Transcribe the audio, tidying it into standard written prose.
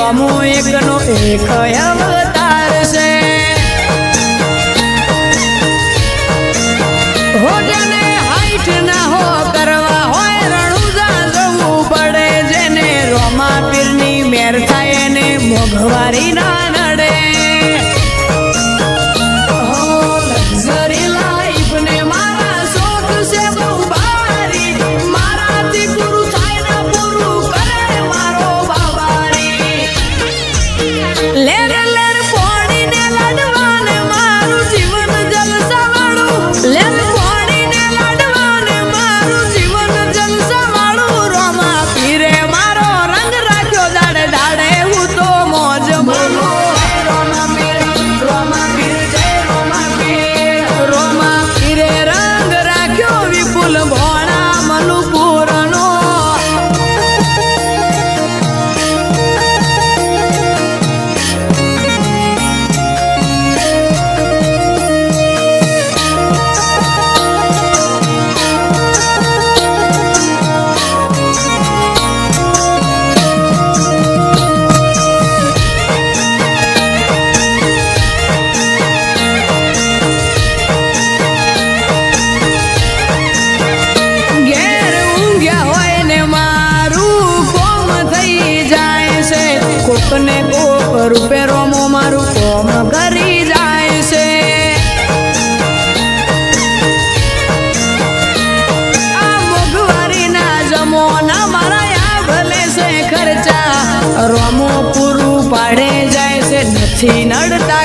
રોમો એકનો એક અવતાર છે હો જેને હાઈટ ના હો કરવા હોય રણુજા જવું પડે જેને રોમા પીરની મેર થાય એને મોઘવારી ના નડે કોકને કોક રૂપે રોમો મારું કોમ કરી જાય છે આ મોઘવારીના જમોના મારા આ ભલે છે ખર્ચા રોમો પૂરું પાડે જાય છે નથી નડતા